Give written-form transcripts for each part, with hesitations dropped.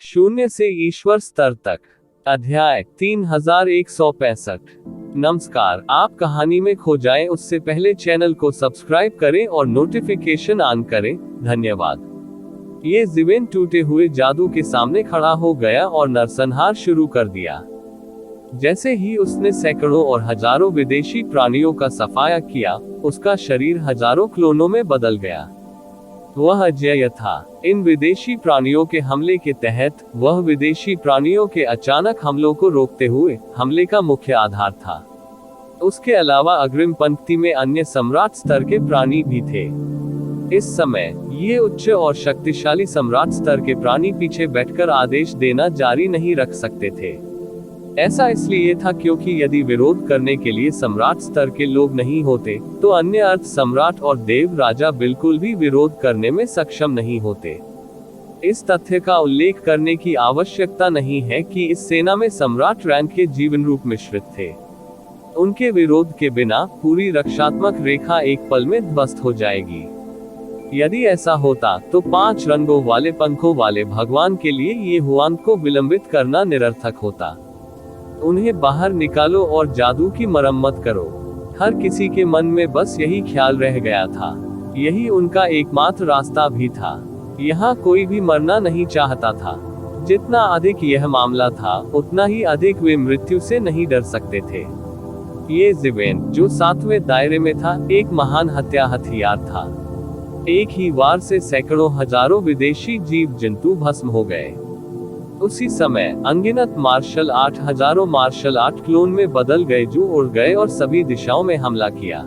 शून्य से ईश्वर स्तर तक। अध्याय 3165। नमस्कार, आप कहानी में खो जाएं उससे पहले चैनल को सब्सक्राइब करें और नोटिफिकेशन ऑन करें। धन्यवाद। ये ज़िवेन टूटे हुए जादू के सामने खड़ा हो गया और नरसंहार शुरू कर दिया। जैसे ही उसने सैकड़ों और हजारों विदेशी प्राणियों का सफाया किया, उसका शरीर हजारों क्लोनों में बदल गया। वह अजेय था। इन विदेशी प्राणियों के हमले के तहत वह विदेशी प्राणियों के अचानक हमलों को रोकते हुए हमले का मुख्य आधार था। उसके अलावा अग्रिम पंक्ति में अन्य सम्राट स्तर के प्राणी भी थे। इस समय ये उच्च और शक्तिशाली सम्राट स्तर के प्राणी पीछे बैठकर आदेश देना जारी नहीं रख सकते थे। ऐसा इसलिए था क्योंकि यदि विरोध करने के लिए सम्राट स्तर के लोग नहीं होते, तो अन्य अर्थ सम्राट और देव राजा बिल्कुल भी विरोध करने में सक्षम नहीं होते। इस तथ्य का उल्लेख करने की आवश्यकता नहीं है कि इस सेना में सम्राट रैंक के जीवन रूप मिश्रित थे। उनके विरोध के बिना पूरी रक्षात्मक रेखा एक पल में ध्वस्त हो जाएगी। यदि ऐसा होता तो 5 रंगों वाले पंखों वाले भगवान के लिए ये हुआन को विलंबित करना निरर्थक होता। उन्हें बाहर निकालो और जादू की मरम्मत करो। हर किसी के मन में बस यही ख्याल रह गया था। यही उनका एकमात्र रास्ता भी था। यहाँ कोई भी मरना नहीं चाहता था। जितना अधिक यह मामला था, उतना ही अधिक वे मृत्यु से नहीं डर सकते थे। ये ज़िवेन, जो 7वें दायरे में था, एक महान हत्या हथियार था। एक ही वार से सैकड़ों हजारों विदेशी जीव जंतु भस्म हो गए। उसी समय अनगिनत मार्शल आर्ट हजारों मार्शल आर्ट क्लोन में बदल गए, जो उड़ गए और सभी दिशाओं में हमला किया।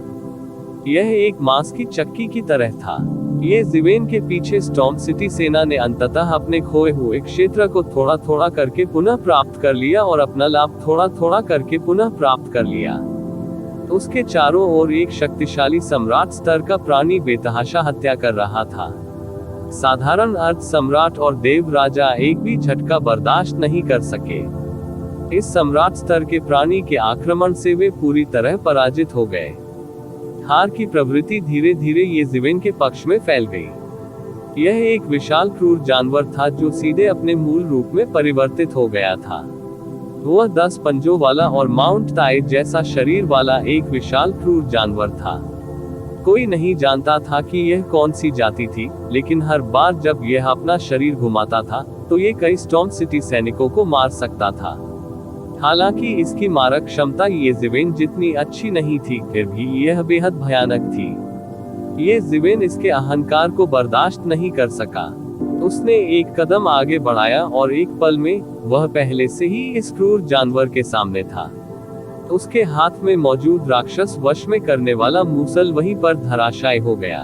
यह एक मांस की चक्की की तरह था। ये ज़िवेन के पीछे स्टॉर्म सिटी सेना ने अंततः अपने खोए हुए क्षेत्र को थोड़ा थोड़ा करके पुनः प्राप्त कर लिया और अपना लाभ थोड़ा थोड़ा करके पुनः प्राप्त कर लिया। उसके चारों ओर एक शक्तिशाली सम्राट स्तर का प्राणी बेतहाशा हत्या कर रहा था। साधारण अर्थ सम्राट और देव राजा एक भी झटका बर्दाश्त नहीं कर सके। इस सम्राट स्तर के प्राणी के आक्रमण से वे पूरी तरह पराजित हो गए। हार की प्रवृत्ति धीरे धीरे ये ज़िवेन के पक्ष में फैल गई। यह एक विशाल क्रूर जानवर था जो सीधे अपने मूल रूप में परिवर्तित हो गया था। वह 10 पंजों वाला और माउंट टाइड जैसा शरीर वाला एक विशाल क्रूर जानवर था। कोई नहीं जानता था कि यह कौन सी जाति थी, लेकिन हर बार जब यह अपना शरीर घुमाता था, तो ये कई स्टॉर्म सिटी सैनिकों को मार सकता था। हालांकि इसकी मारक क्षमता ये ज़िवेन जितनी अच्छी नहीं थी, फिर भी यह बेहद भयानक थी। ये ज़िवेन इसके अहंकार को बर्दाश्त नहीं कर सका। उसने एक कदम आगे बढ़ाया और एक पल में वह पहले से ही इस क्रूर जानवर के सामने था। उसके हाथ में मौजूद राक्षस वश में करने वाला मूसल वहीं पर धराशायी हो गया।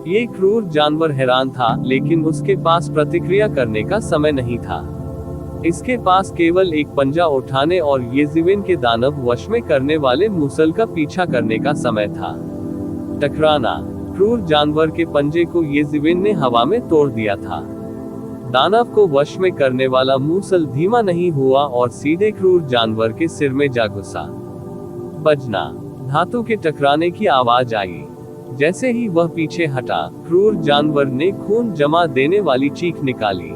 ये क्रूर जानवर हैरान था, लेकिन उसके पास प्रतिक्रिया करने का समय नहीं था। इसके पास केवल एक पंजा उठाने और ये ज़िवेन के दानव वश में करने वाले मूसल का पीछा करने का समय था। टकराना। क्रूर जानवर के पंजे को ये ज़िवेन ने हवा में तोड़ दिया था। दानव को वश में करने वाला मूसल धीमा नहीं हुआ और सीधे क्रूर जानवर के सिर में जा घुसा। बजना। धातु के टकराने की आवाज आई। जैसे ही वह पीछे हटा, क्रूर जानवर ने खून जमा देने वाली चीख निकाली।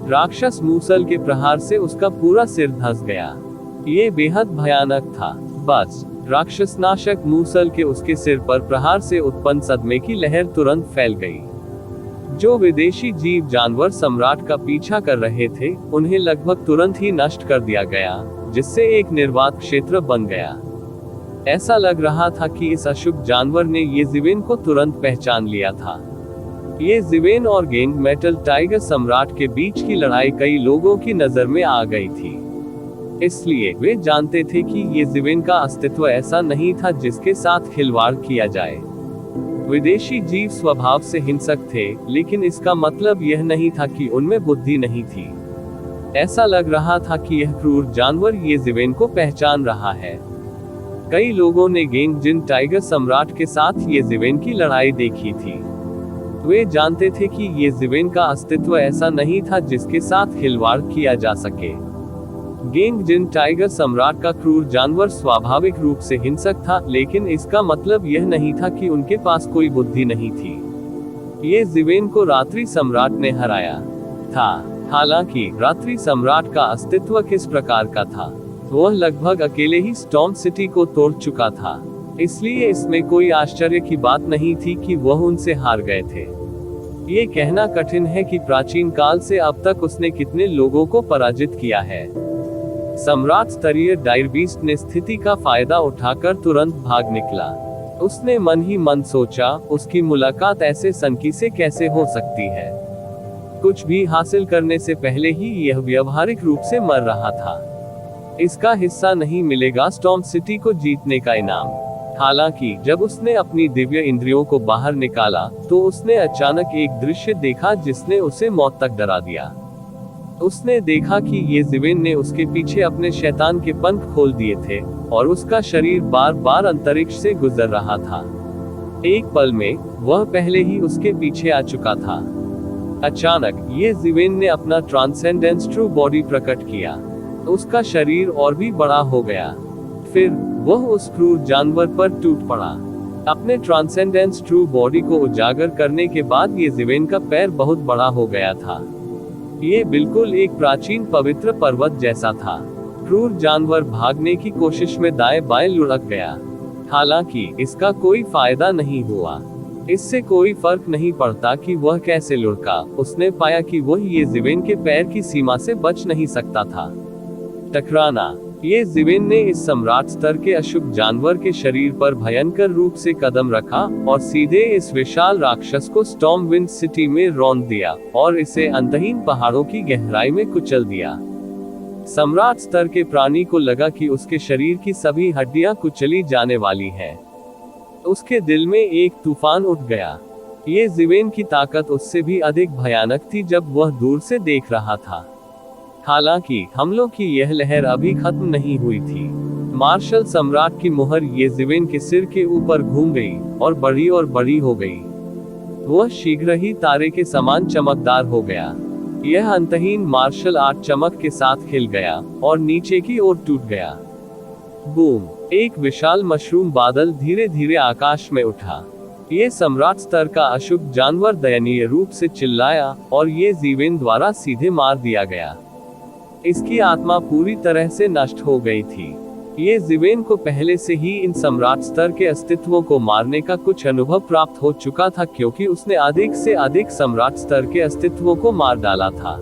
राक्षस मूसल के प्रहार से उसका पूरा सिर धंस गया। ये बेहद भयानक था। बस राक्षसनाशक मूसल के उसके सिर पर प्रहार से उत्पन्न सदमे की लहर तुरंत फैल गई। जो विदेशी जीव जानवर सम्राट का पीछा कर रहे थे, उन्हें लगभग तुरंत ही नष्ट कर दिया गया, जिससे एक निर्वात क्षेत्र बन गया। ऐसा लग रहा था कि इस अशुभ जानवर ने ये ज़िवेन को तुरंत पहचान लिया था। ये ज़िवेन और गेंग मेटल टाइगर सम्राट के बीच की लड़ाई कई लोगों की नजर में आ गई थी। इसलिए वे जानते थे कि ये ज़िवेन का अस्तित्व ऐसा नहीं था जिसके साथ खिलवाड़ किया जाए। विदेशी जीव स्वभाव से हिंसक थे, लेकिन इसका मतलब यह नहीं था कि उनमें बुद्धि नहीं थी। ऐसा लग रहा था कि यह क्रूर जानवर ये ज़िवेन को पहचान रहा है। कई लोगों ने गेंग जिन टाइगर सम्राट के साथ ये ज़िवेन की लड़ाई देखी थी। वे जानते थे कि ये ज़िवेन का अस्तित्व ऐसा नहीं था जिसके साथ खिलवाड़ किया जा सके। गेंग जिन टाइगर सम्राट का क्रूर जानवर स्वाभाविक रूप से हिंसक था, लेकिन इसका मतलब यह नहीं था कि उनके पास कोई बुद्धि नहीं थी। ये ज़िवेन को रात्रि सम्राट ने हराया था। हालांकि रात्रि सम्राट का अस्तित्व किस प्रकार का था, वह लगभग अकेले ही स्टॉर्म सिटी को तोड़ चुका था, इसलिए इसमें कोई आश्चर्य की बात नहीं थी कि वह उनसे हार गए थे। ये कहना कठिन है कि प्राचीन काल से अब तक उसने कितने लोगों को पराजित किया है। सम्राट स्तरीय डायरबीस्ट ने स्थिति का फायदा उठाकर तुरंत भाग निकला। उसने मन ही मन सोचा, उसकी मुलाकात ऐसे सनकी से कैसे हो सकती है। कुछ भी हासिल करने से पहले ही यह व्यवहारिक रूप से मर रहा था। इसका हिस्सा नहीं मिलेगा स्टॉर्म सिटी को जीतने का इनाम। हालांकि जब उसने अपनी दिव्य इंद्रियों को बाहर निकाला तो उसने अचानक एक दृश्य देखा जिसने उसे मौत तक डरा दिया। उसने देखा कि ये ज़िवेन ने उसके पीछे अपने शैतान के पंख खोल दिए थे और उसका शरीर बार बार अंतरिक्ष से गुजर रहा था। एक पल में वह पहले ही उसके पीछे आ चुका था। अचानक ये ज़िवेन ने अपना ट्रांसेंडेंस ट्रू बॉडी प्रकट किया। उसका शरीर और भी बड़ा हो गया। फिर वह उस क्रूर जानवर पर टूट पड़ा। अपने ट्रांसेंडेंस ट्रू बॉडी को उजागर करने के बाद ये ज़िवेन का पैर बहुत बड़ा हो गया था। ये बिल्कुल एक प्राचीन पवित्र पर्वत जैसा था। क्रूर जानवर भागने की कोशिश में दाएं बाएं लुढ़क गया। हालांकि इसका कोई फायदा नहीं हुआ। इससे कोई फर्क नहीं पड़ता कि वह कैसे लुढ़का। उसने पाया कि वह ये ज़िवेन के पैर की सीमा से बच नहीं सकता था। टकराना। ये ज़िवेन ने इस सम्राट स्तर के अशुभ जानवर के शरीर पर भयंकर रूप से कदम रखा और सीधे इस विशाल राक्षस को स्टॉर्म विंड सिटी में रौंद दिया और इसे अंतहीन पहाड़ों की गहराई में कुचल दिया। सम्राट स्तर के प्राणी को लगा कि उसके शरीर की सभी हड्डियां कुचली जाने वाली हैं। उसके दिल में एक तूफान उठ गया। ये ज़िवेन की ताकत उससे भी अधिक भयानक थी जब वह दूर से देख रहा था। हालांकि हमलों की यह लहर अभी खत्म नहीं हुई थी। मार्शल सम्राट की मुहर ये ज़िवेन के सिर के ऊपर घूम गई और बड़ी हो गई। वह शीघ्र ही तारे के समान चमकदार हो गया। यह अंतहीन मार्शल आर्ट चमक के साथ खिल गया और नीचे की ओर टूट गया। बूम! एक विशाल मशरूम बादल धीरे धीरे आकाश में उठा। ये सम्राट स्तर का अशुभ जानवर दयनीय रूप से चिल्लाया और ये ज़िवेन द्वारा सीधे मार दिया गया। इसकी आत्मा पूरी तरह से नष्ट हो गई थी। ये ज़िवेन को पहले से ही इन सम्राट स्तर के अस्तित्वों को मारने का कुछ अनुभव प्राप्त हो चुका था, क्योंकि उसने अधिक से अधिक सम्राट स्तर के अस्तित्वों को मार डाला था।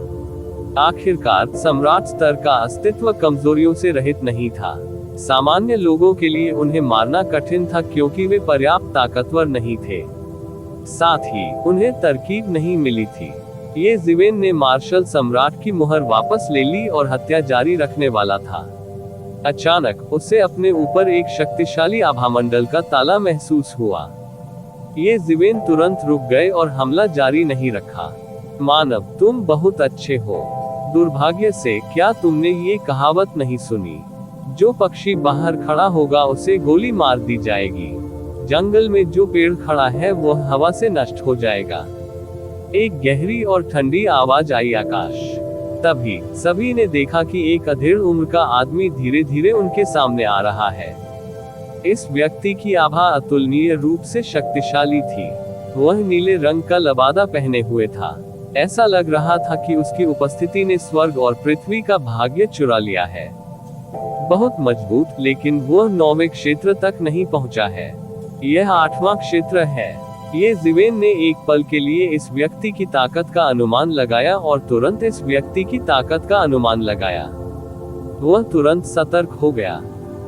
आखिरकार सम्राट स्तर का अस्तित्व कमजोरियों से रहित नहीं था। सामान्य लोगों के लिए उन्हें मारना कठिन था क्योंकि वे पर्याप्त ताकतवर नहीं थे। साथ ही उन्हें तरकीब नहीं मिली थी। ये ज़िवेन ने मार्शल सम्राट की मुहर वापस ले ली और हत्या जारी रखने वाला था। अचानक उसे अपने ऊपर एक शक्तिशाली आभामंडल का ताला महसूस हुआ। ये ज़िवेन तुरंत रुक गए और हमला जारी नहीं रखा। मानव, तुम बहुत अच्छे हो। दुर्भाग्य से क्या तुमने ये कहावत नहीं सुनी, जो पक्षी बाहर खड़ा होगा उसे गोली मार दी जाएगी। जंगल में जो पेड़ खड़ा है वह हवा से नष्ट हो जाएगा। एक गहरी और ठंडी आवाज आई आकाश। तभी सभी ने देखा कि एक अधेड़ उम्र का आदमी धीरे धीरे उनके सामने आ रहा है। इस व्यक्ति की आभा अतुलनीय रूप से शक्तिशाली थी। वह नीले रंग का लबादा पहने हुए था। ऐसा लग रहा था कि उसकी उपस्थिति ने स्वर्ग और पृथ्वी का भाग्य चुरा लिया है। बहुत मजबूत, लेकिन वह 9वें क्षेत्र तक नहीं पहुंचा है। यह 8वां क्षेत्र है। ये ज़िवेन ने एक पल के लिए इस व्यक्ति की ताकत का अनुमान लगाया और तुरंत इस व्यक्ति की ताकत का अनुमान लगाया। वह तुरंत सतर्क हो गया।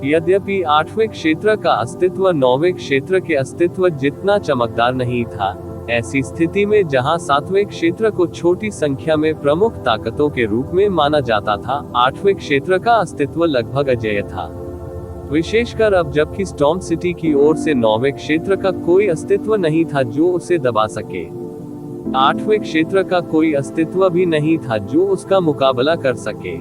यद्यपि 8वें क्षेत्र का अस्तित्व 9वें क्षेत्र के अस्तित्व जितना चमकदार नहीं था, ऐसी स्थिति में जहां 7वें क्षेत्र को छोटी संख्या में प्रमुख ताकतों के रूप में माना जाता था, 8वें क्षेत्र का अस्तित्व लगभग अजेय था। विशेषकर अब जबकि स्टॉर्म सिटी की ओर से 9वें क्षेत्र का कोई अस्तित्व नहीं था जो उसे दबा सके। 8वें क्षेत्र का कोई अस्तित्व भी नहीं था जो उसका मुकाबला कर सके।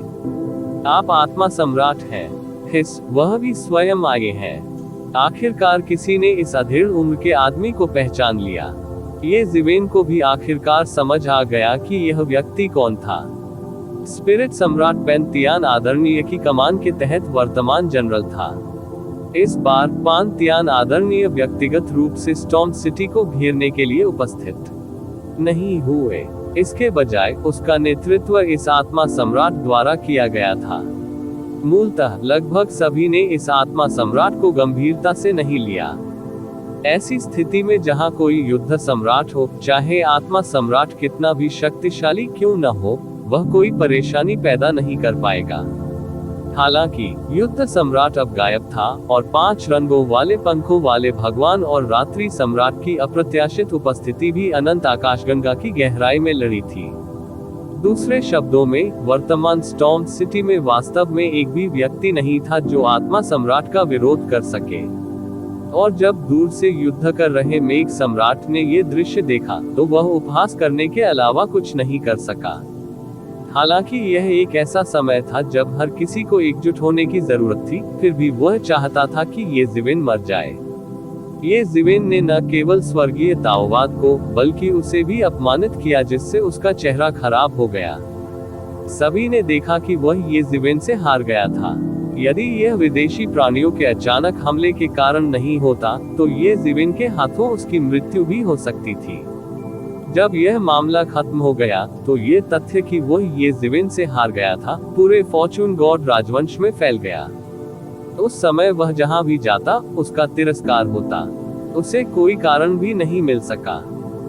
आप आत्मा सम्राट हैं। हिस, वह भी स्वयं आए हैं। आखिरकार किसी ने इस अधेड़ उम्र के आदमी को पहचान लिया। ये ज़िवेन को भी आखिरकार समझ आ गया कि यह व्यक्ति कौन था। स्पिरिट सम्राट पेंतियान आदरणीय की कमान के तहत वर्तमान जनरल था। इस बार पेंतियान आदरणीय व्यक्तिगत रूप से स्टॉर्म सिटी को घेरने के लिए उपस्थित नहीं हुए। इसके बजाय उसका नेतृत्व इस आत्मा सम्राट द्वारा किया गया था। मूलतः लगभग सभी ने इस आत्मा सम्राट को गंभीरता से नहीं लिया। ऐसी स्थिति में जहां कोई युद्ध सम्राट हो, चाहे आत्मा सम्राट कितना भी शक्तिशाली क्यों न हो, वह कोई परेशानी पैदा नहीं कर पाएगा। हालांकि युद्ध सम्राट अब गायब था और 5 रंगों वाले पंखों वाले भगवान और रात्रि सम्राट की अप्रत्याशित उपस्थिति भी अनंत आकाशगंगा की गहराई में लड़ी थी। दूसरे शब्दों में, वर्तमान स्टॉर्म सिटी में वास्तव में एक भी व्यक्ति नहीं था जो आत्मा सम्राट का विरोध कर सके। और जब दूर से युद्ध कर रहे मेघ सम्राट ने ये दृश्य देखा, तो वह उपहास करने के अलावा कुछ नहीं कर सका। हालांकि यह एक ऐसा समय था जब हर किसी को एकजुट होने की जरूरत थी, फिर भी वह चाहता था कि ये ज़िवेन मर जाए। ये ज़िवेन ने न केवल स्वर्गीय ताओवाद को, बल्कि उसे भी अपमानित किया, जिससे उसका चेहरा खराब हो गया। सभी ने देखा कि वह ये ज़िवेन से हार गया था। यदि यह विदेशी प्राणियों के अचानक हमले के कारण नहीं होता, तो ये ज़िवेन के हाथों उसकी मृत्यु भी हो सकती थी। जब यह मामला खत्म हो गया, तो ये तथ्य कि वह ये ज़िवेन से हार गया था, पूरे फॉर्चून गॉड राजवंश में फैल गया। उस समय वह जहां भी जाता, उसका तिरस्कार होता। उसे कोई कारण भी नहीं मिल सका।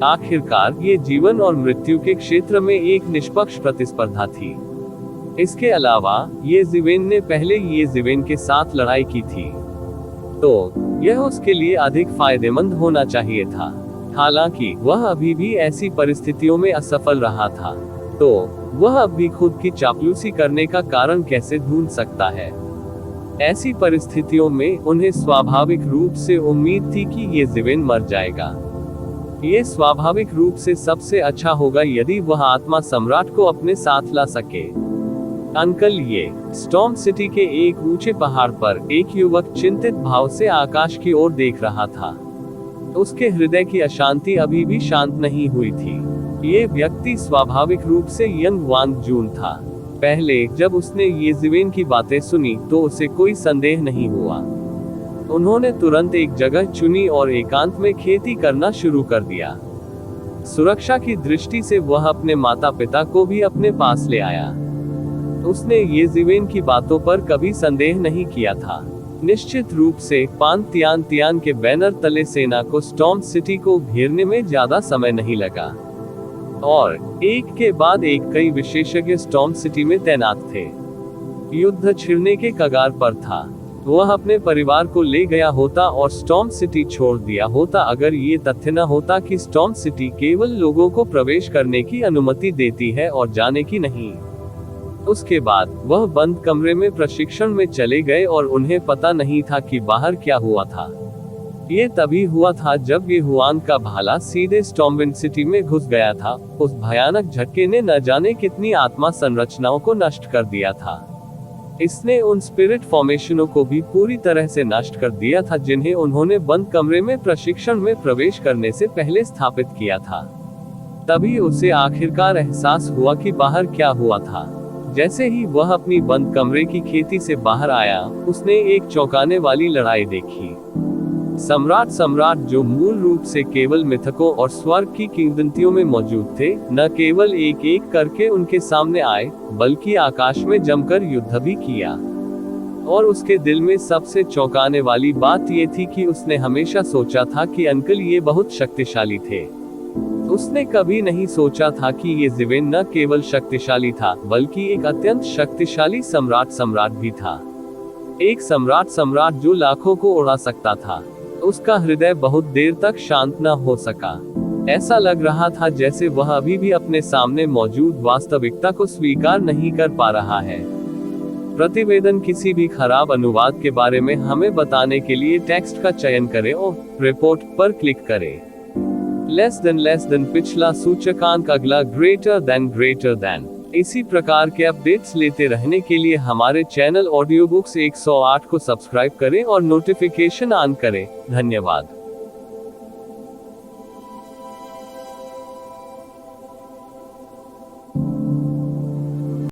आखिरकार ये जीवन और मृत्यु के क्षेत्र में एक निष्पक्ष प्रतिस्पर्धा थी। इसके अलावा ये ज़िवेन ने पहले ये ज़िवेन के साथ लड़ाई की थी, तो यह उसके लिए अधिक फायदेमंद होना चाहिए था। हालांकि वह अभी भी ऐसी परिस्थितियों में असफल रहा था, तो वह अब भी खुद की चापलूसी करने का कारण कैसे ढूंढ सकता है। ऐसी परिस्थितियों में उन्हें स्वाभाविक रूप से उम्मीद थी कि ये ज़िवेन मर जाएगा। ये स्वाभाविक रूप से सबसे अच्छा होगा यदि वह आत्मा सम्राट को अपने साथ ला सके। अंकल, ये स्टॉर्म सिटी के एक ऊंचे पहाड़ पर एक युवक चिंतित भाव से आकाश की ओर देख रहा था। उसके हृदय की अशांति अभी भी शांत नहीं हुई थी। ये व्यक्ति स्वाभाविक रूप से यंग वांग जून था। पहले जब उसने ये ज़िवेन की बातें सुनी, तो उसे कोई संदेह नहीं हुआ। उन्होंने तुरंत एक जगह चुनी और एकांत में खेती करना शुरू कर दिया। सुरक्षा की दृष्टि से वह अपने माता पिता को भी अपने पास ले आया। उसने ये ज़िवेन की बातों पर कभी संदेह नहीं किया था। निश्चित रूप से पान तियान तियान के बैनर तले सेना को स्टॉर्म सिटी को घेरने में ज्यादा समय नहीं लगा, और एक के बाद एक कई विशेषज्ञ स्टॉर्म सिटी में तैनात थे। युद्ध छिड़ने के कगार पर था। वह अपने परिवार को ले गया होता और स्टॉर्म सिटी छोड़ दिया होता, अगर ये तथ्य न होता कि स्टॉर्म सिटी केवल लोगों को प्रवेश करने की अनुमति देती है और जाने की नहीं। उसके बाद वह बंद कमरे में प्रशिक्षण में चले गए और उन्हें पता नहीं था कि बाहर क्या हुआ था। ये तभी हुआ था जब ये हुआन का भाला सीधे स्टॉर्मविंड सिटी में घुस गया था। उस भयानक झटके ने न जाने कितनी आत्मा संरचनाओं को नष्ट कर दिया था। इसने उन स्पिरिट फॉर्मेशनों को भी पूरी तरह से नष्ट कर दिया था जिन्हें उन्होंने बंद कमरे में प्रशिक्षण में प्रवेश करने से पहले स्थापित किया था। तभी उसे आखिरकार एहसास हुआ कि बाहर क्या हुआ था। जैसे ही वह अपनी बंद कमरे की खेती से बाहर आया, उसने एक चौंकाने वाली लड़ाई देखी। सम्राट जो मूल रूप से केवल मिथकों और स्वर्ग की किंवदंतियों में मौजूद थे, न केवल एक एक करके उनके सामने आए, बल्कि आकाश में जमकर युद्ध भी किया। और उसके दिल में सबसे चौंकाने वाली बात यह थी कि उसने हमेशा सोचा था कि अंकल ये बहुत शक्तिशाली थे। उसने कभी नहीं सोचा था कि ये ज़िवेन न केवल शक्तिशाली था, बल्कि एक अत्यंत शक्तिशाली सम्राट भी था। एक सम्राट जो लाखों को उड़ा सकता था। उसका हृदय बहुत देर तक शांत न हो सका। ऐसा लग रहा था जैसे वह अभी भी अपने सामने मौजूद वास्तविकता को स्वीकार नहीं कर पा रहा है। प्रतिवेदन किसी भी खराब अनुवाद के बारे में हमें बताने के लिए टेक्स्ट का चयन करें और रिपोर्ट पर क्लिक करें। लेस देन पिछला सूचकांक, अगला ग्रेटर देन। इसी प्रकार के अपडेट्स लेते रहने के लिए हमारे चैनल ऑडियो बुक्स 108 को सब्सक्राइब करें और नोटिफिकेशन ऑन करें। धन्यवाद।